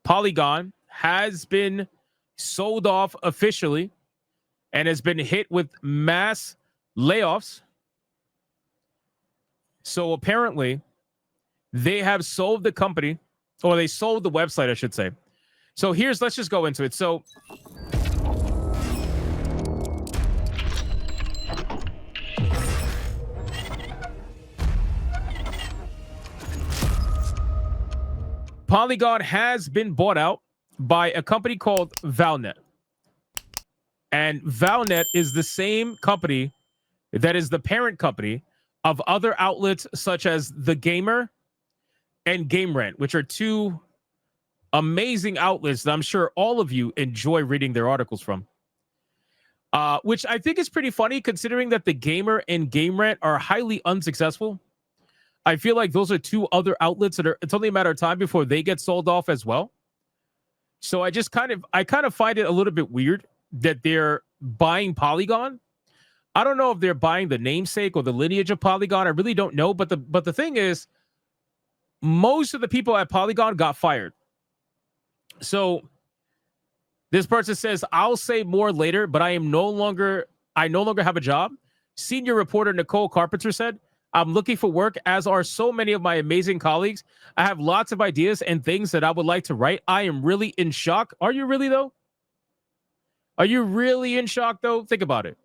Polygon has been sold off officially and has been hit with mass layoffs. So apparently, they have sold the company, or they sold the website, I should say. So let's just go into it. So Polygon has been bought out by a company called Valnet. And Valnet is the same company that is the parent company of other outlets such as The Gamer and Game Rant, which are two amazing outlets that I'm sure all of you enjoy reading their articles from. Which I think is pretty funny considering that The Gamer and Game Rant are highly unsuccessful. I feel like those are two other outlets that it's only a matter of time before they get sold off as well. So I kind of find it a little bit weird that they're buying Polygon. I don't know if they're buying the namesake or the lineage of Polygon. I really don't know. But the thing is, most of the people at Polygon got fired. So this person says, I'll say more later, but I no longer have a job. Senior reporter Nicole Carpenter said, I'm looking for work, as are so many of my amazing colleagues. I have lots of ideas and things that I would like to write. I am really in shock. Are you really, though? Are you really in shock, though? Think about it.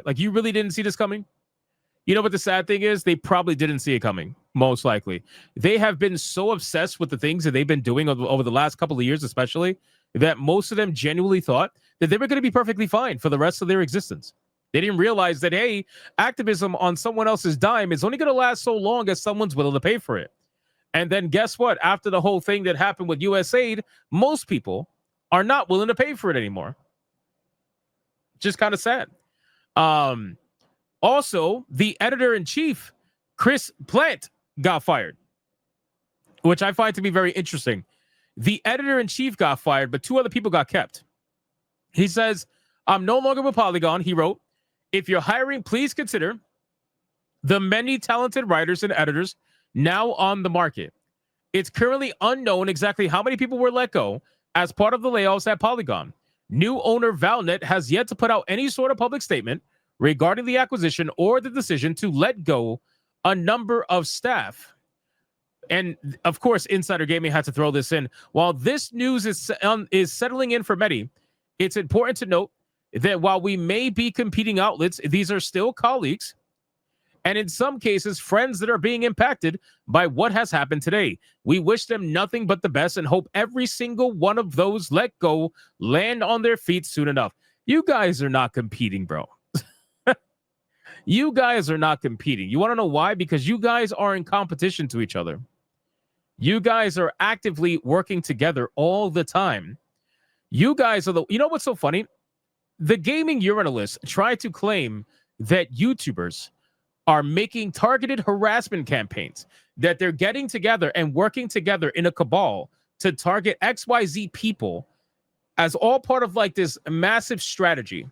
Like, you really didn't see this coming? You know what the sad thing is? They probably didn't see it coming, most likely. They have been so obsessed with the things that they've been doing over the last couple of years, especially, that most of them genuinely thought that they were going to be perfectly fine for the rest of their existence. They didn't realize that, hey, activism on someone else's dime is only going to last so long as someone's willing to pay for it. And then guess what? After the whole thing that happened with USAID, most people are not willing to pay for it anymore. Just kind of sad. Also, the editor-in-chief, Chris Plant, got fired, which I find to be very interesting. The editor-in-chief got fired, but two other people got kept. He says, I'm no longer with Polygon, he wrote. If you're hiring, please consider the many talented writers and editors now on the market. It's currently unknown exactly how many people were let go as part of the layoffs at Polygon. New owner Valnet has yet to put out any sort of public statement regarding the acquisition or the decision to let go a number of staff. And of course, Insider Gaming had to throw this in. While this news is settling in for many, it's important to note that while we may be competing outlets, these are still colleagues, and in some cases, friends that are being impacted by what has happened today. We wish them nothing but the best and hope every single one of those let go land on their feet soon enough. You guys are not competing, bro. You guys are not competing. You want to know why? Because you guys are in competition to each other. You guys are actively working together all the time. You guys are you know what's so funny? The gaming journalists try to claim that YouTubers are making targeted harassment campaigns, that they're getting together and working together in a cabal to target XYZ people as all part of like this massive strategy.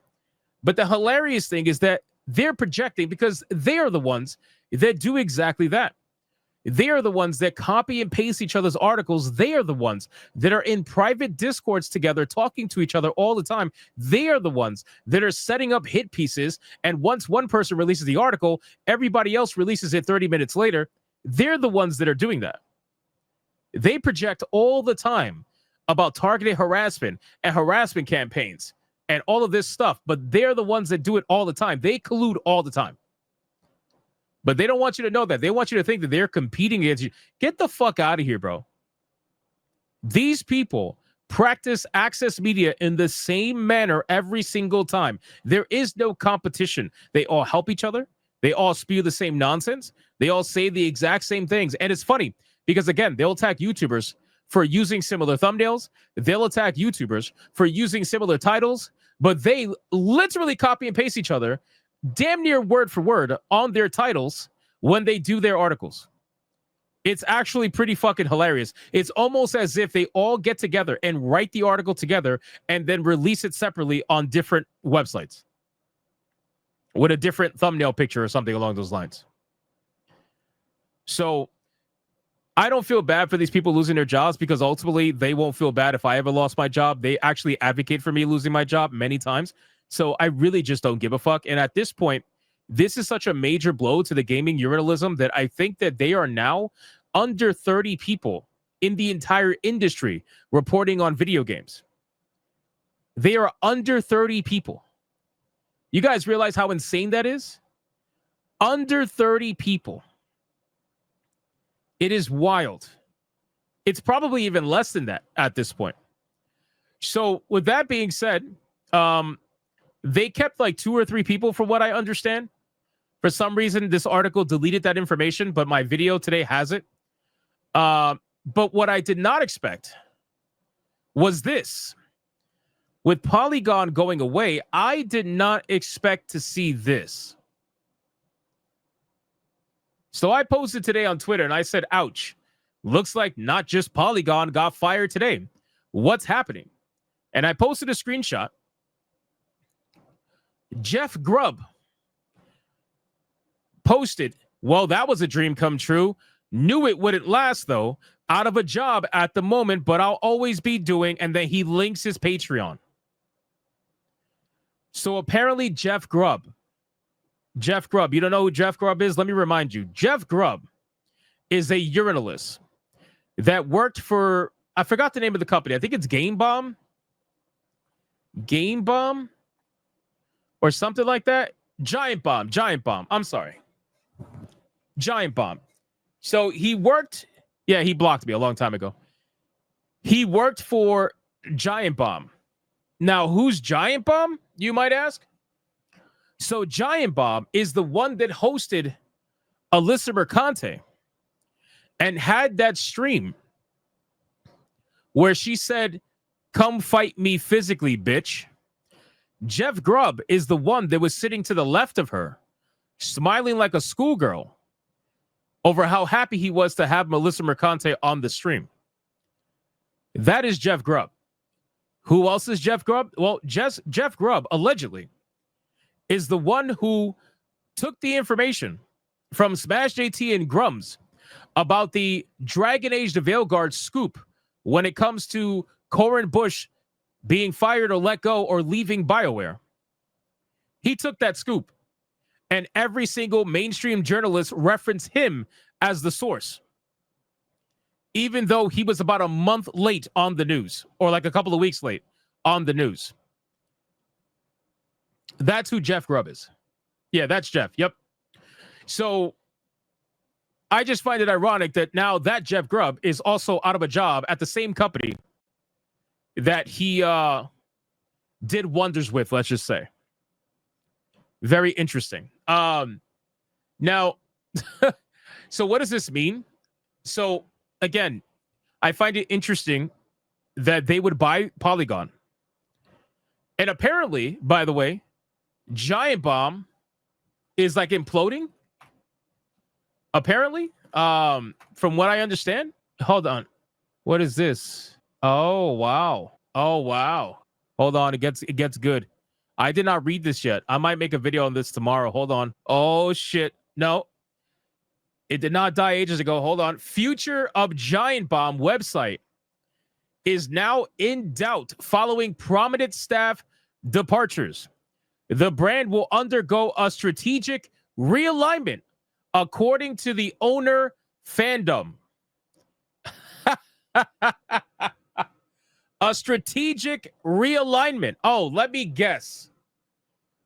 But the hilarious thing is that they're projecting because they are the ones that do exactly that. They are the ones that copy and paste each other's articles. They are the ones that are in private discords together, talking to each other all the time. They are the ones that are setting up hit pieces. And once one person releases the article, everybody else releases it 30 minutes later. They're the ones that are doing that. They project all the time about targeted harassment and harassment campaigns and all of this stuff. But they're the ones that do it all the time. They collude all the time. But they don't want you to know that. They want you to think that they're competing against you. Get the fuck out of here, bro. These people practice access media in the same manner every single time. There is no competition. They all help each other. They all spew the same nonsense. They all say the exact same things. And it's funny because, again, they'll attack YouTubers for using similar thumbnails. They'll attack YouTubers for using similar titles. But they literally copy and paste each other damn near word for word on their titles when they do their articles. It's actually pretty fucking hilarious. It's almost as if they all get together and write the article together and then release it separately on different websites with a different thumbnail picture or something along those lines. So I don't feel bad for these people losing their jobs because ultimately they won't feel bad if I ever lost my job. They actually advocate for me losing my job many times. So I really just don't give a fuck. And at this point, this is such a major blow to the gaming urinalism that I think that they are now under 30 people in the entire industry reporting on video games. They are under 30 people. You guys realize how insane that is? Under 30 people. It is wild. It's probably even less than that at this point. So with that being said, they kept like 2 or 3 people from what I understand. For some reason, this article deleted that information, but my video today has it. But what I did not expect was this. With Polygon going away, I did not expect to see this. So I posted today on Twitter and I said, ouch, looks like not just Polygon got fired today. What's happening? And I posted a screenshot. Jeff Grubb posted, well, that was a dream come true. Knew it wouldn't last, though. Out of a job at the moment, but I'll always be doing. And then he links his Patreon. So apparently Jeff Grubb, you don't know who Jeff Grubb is? Let me remind you. Jeff Grubb is a urinalist that worked for, I forgot the name of the company. I think it's Game Bomb or something like that. Giant Bomb. I'm sorry. Giant Bomb. So he worked, yeah, he blocked me a long time ago. He worked for Giant Bomb. Now, who's Giant Bomb, you might ask? So Giant Bomb is the one that hosted Alyssa Mercante and had that stream where she said, come fight me physically, bitch. Jeff Grubb is the one that was sitting to the left of her, smiling like a schoolgirl over how happy he was to have Melissa Mercante on the stream. That is Jeff Grubb. Who else is Jeff Grubb? Well, Jeff Grubb, allegedly, is the one who took the information from Smash JT and Grums about the Dragon Age the Veilguard scoop when it comes to Corin Bush being fired or let go or leaving BioWare. He took that scoop, and every single mainstream journalist referenced him as the source, even though he was about a month late on the news, or like a couple of weeks late on the news. That's who Jeff Grubb is. Yeah, that's Jeff. Yep. So I just find it ironic that now that Jeff Grubb is also out of a job at the same company that he did wonders with, let's just say. Very interesting. Now, so what does this mean? So again, I find it interesting that they would buy Polygon. And apparently, by the way, Giant Bomb is like imploding. Apparently, from what I understand. Hold on. What is this? Oh, wow. Oh, wow. Hold on. It gets good. I did not read this yet. I might make a video on this tomorrow. Hold on. Oh, shit. No. It did not die ages ago. Hold on. Future of Giant Bomb website is now in doubt following prominent staff departures. The brand will undergo a strategic realignment, according to the owner fandom. A strategic realignment. Oh, let me guess.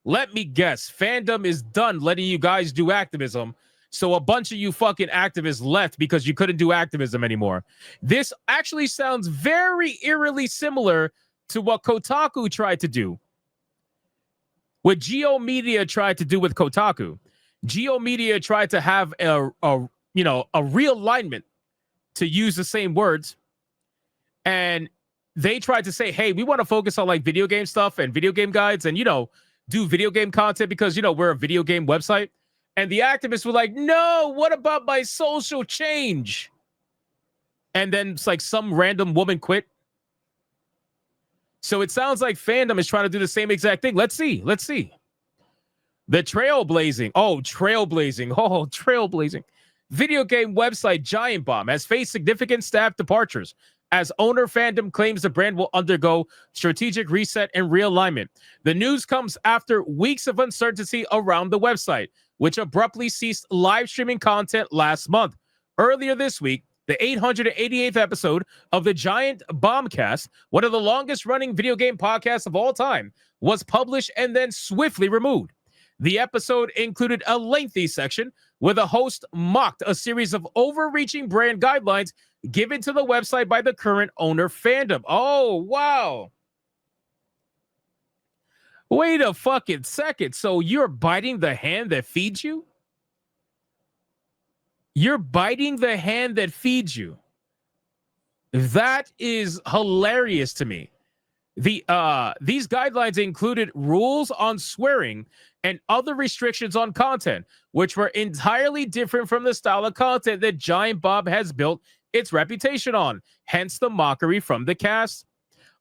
Fandom is done letting you guys do activism. So a bunch of you fucking activists left because you couldn't do activism anymore. This actually sounds very eerily similar to what Kotaku tried to do. What Geo Media tried to do with Kotaku. Geo Media tried to have a realignment, to use the same words. And they tried to say, hey, we want to focus on like video game stuff and video game guides and, do video game content because, we're a video game website. And the activists were like, no, what about my social change? And then it's like some random woman quit. So it sounds like fandom is trying to do the same exact thing. Let's see. The trailblazing. Oh, trailblazing. Video game website Giant Bomb has faced significant staff departures as owner fandom claims the brand will undergo strategic reset and realignment. The news comes after weeks of uncertainty around the website, which abruptly ceased live streaming content last month. Earlier this week, the 888th episode of the Giant Bombcast, one of the longest running video game podcasts of all time, was published and then swiftly removed. The episode included a lengthy section where the host mocked a series of overreaching brand guidelines given to the website by the current owner fandom. Oh, wow. Wait a fucking second. So you're biting the hand that feeds you? You're biting the hand that feeds you. That is hilarious to me. These guidelines included rules on swearing and other restrictions on content, which were entirely different from the style of content that Giant Bob has built its reputation on, hence the mockery from the cast.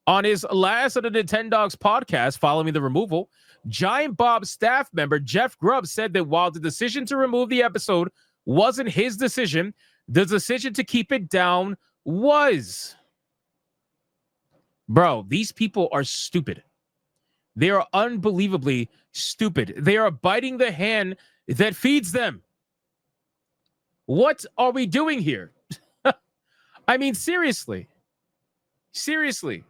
On his last of the Nintendogs podcast following the removal, Giant Bob's staff member Jeff Grubb said that while the decision to remove the episode wasn't his decision, the decision to keep it down was. Bro, these people are stupid. They are unbelievably stupid. They are biting the hand that feeds them. What are we doing here? I mean, seriously. Seriously.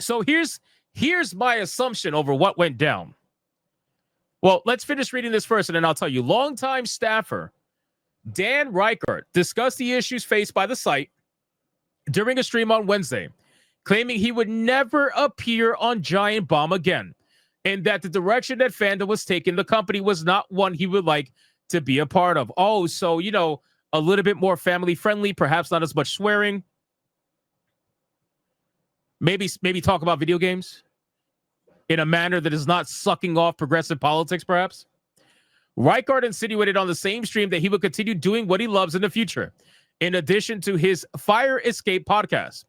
So here's my assumption over what went down. Well, let's finish reading this first, and then I'll tell you. Longtime staffer Dan Reichert discussed the issues faced by the site during a stream on Wednesday, claiming he would never appear on Giant Bomb again, and that the direction that fandom was taking the company was not one he would like to be a part of. Oh, so, you know, a little bit more family-friendly, perhaps not as much swearing. Maybe talk about video games in a manner that is not sucking off progressive politics, perhaps. Reichert insinuated on the same stream that he would continue doing what he loves in the future, in addition to his Fire Escape podcast.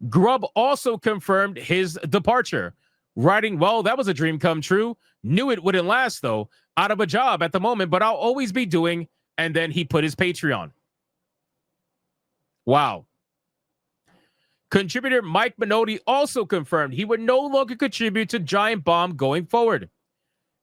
Grubb also confirmed his departure, writing, well, that was a dream come true. Knew it wouldn't last, though. Out of a job at the moment, but I'll always be doing. And then he put his Patreon. Wow. Contributor Mike Minotti also confirmed he would no longer contribute to Giant Bomb going forward.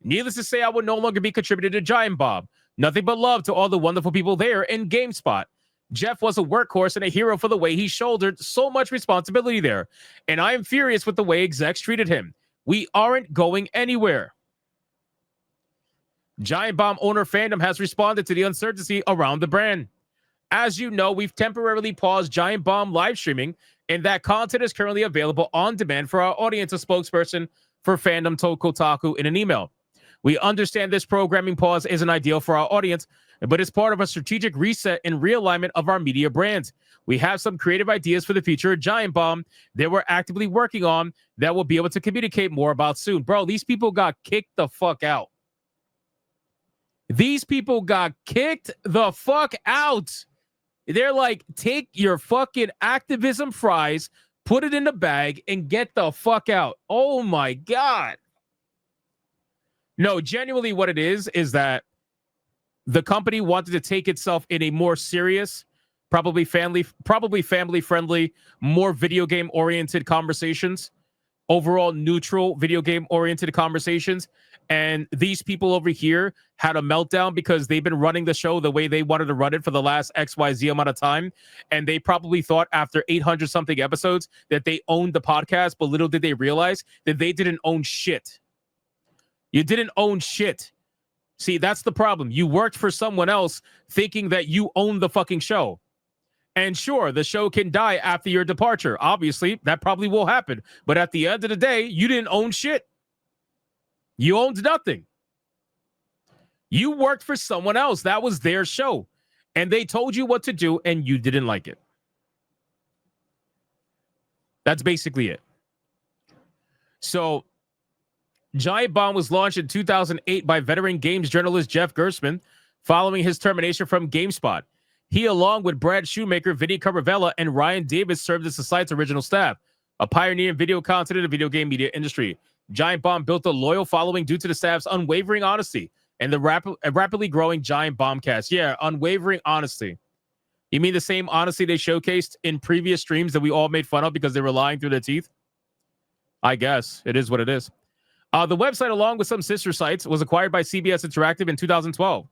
Needless to say, I would no longer be contributing to Giant Bomb. Nothing but love to all the wonderful people there in GameSpot. Jeff was a workhorse and a hero for the way he shouldered so much responsibility there. And I am furious with the way execs treated him. We aren't going anywhere. Giant Bomb owner fandom has responded to the uncertainty around the brand. As you know, we've temporarily paused Giant Bomb live streaming, and that content is currently available on demand for our audience, a spokesperson for fandom told Kotaku in an email. We understand this programming pause isn't ideal for our audience, but it's part of a strategic reset and realignment of our media brands. We have some creative ideas for the future of Giant Bomb that we're actively working on that we'll be able to communicate more about soon. Bro, these people got kicked the fuck out. These people got kicked the fuck out. They're like, take your fucking activism fries, put it in the bag, and get the fuck out. Oh my God. No, genuinely what it is that the company wanted to take itself in a more serious, probably family-friendly, more video game-oriented conversations, overall neutral video game-oriented conversations. And these people over here had a meltdown because they've been running the show the way they wanted to run it for the last XYZ amount of time. And they probably thought after 800 something episodes that they owned the podcast, but little did they realize that they didn't own shit. You didn't own shit. See, that's the problem. You worked for someone else thinking that you own the fucking show. And sure, the show can die after your departure. Obviously, that probably will happen. But at the end of the day, you didn't own shit. You owned nothing. You worked for someone else. That was their show. And they told you what to do, and you didn't like it. That's basically it. So, Giant Bomb was launched in 2008 by veteran games journalist Jeff Gerstmann following his termination from GameSpot. He, along with Brad Shoemaker, Vinny Caravella, and Ryan Davis, served as the site's original staff, a pioneer in video content in the video game media industry. Giant Bomb built a loyal following due to the staff's unwavering honesty, and the rapidly growing giant bombcast. Yeah, unwavering honesty. You mean the same honesty they showcased in previous streams that we all made fun of because they were lying through their teeth? I guess it is what it is. The website, along with some sister sites, was acquired by CBS Interactive in 2012,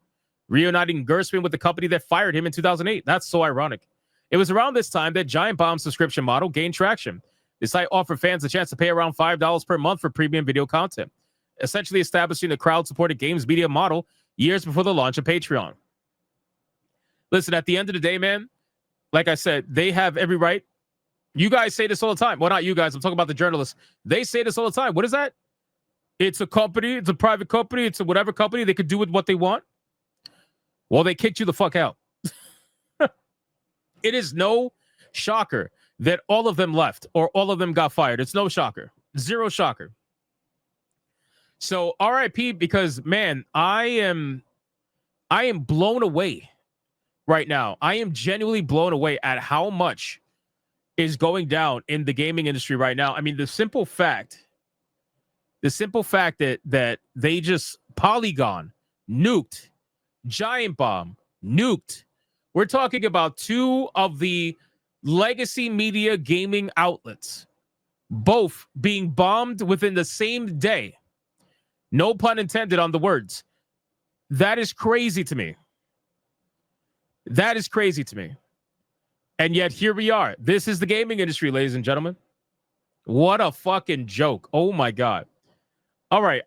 reuniting Gershwin with the company that fired him in 2008. That's so ironic. It was around this time that Giant Bomb's subscription model gained traction. The site offered fans a chance to pay around $5 per month for premium video content, essentially establishing the crowd-supported games media model years before the launch of Patreon. Listen, at the end of the day, man, like I said, they have every right. You guys say this all the time. Well, not you guys. I'm talking about the journalists. They say this all the time. What is that? It's a company. It's a private company. It's a whatever company. They could do with what they want. Well, they kicked you the fuck out. It is no shocker that all of them left or all of them got fired. It's no shocker. Zero shocker. So RIP, because, man, I am blown away right now. I am genuinely blown away at how much is going down in the gaming industry right now. I mean, the simple fact that they just Polygon nuked, Giant Bomb nuked. We're talking about two of the legacy media gaming outlets, both being bombed within the same day. No pun intended on the words. That is crazy to me. That is crazy to me. And yet here we are. This is the gaming industry, ladies and gentlemen. What a fucking joke. Oh my God. All right.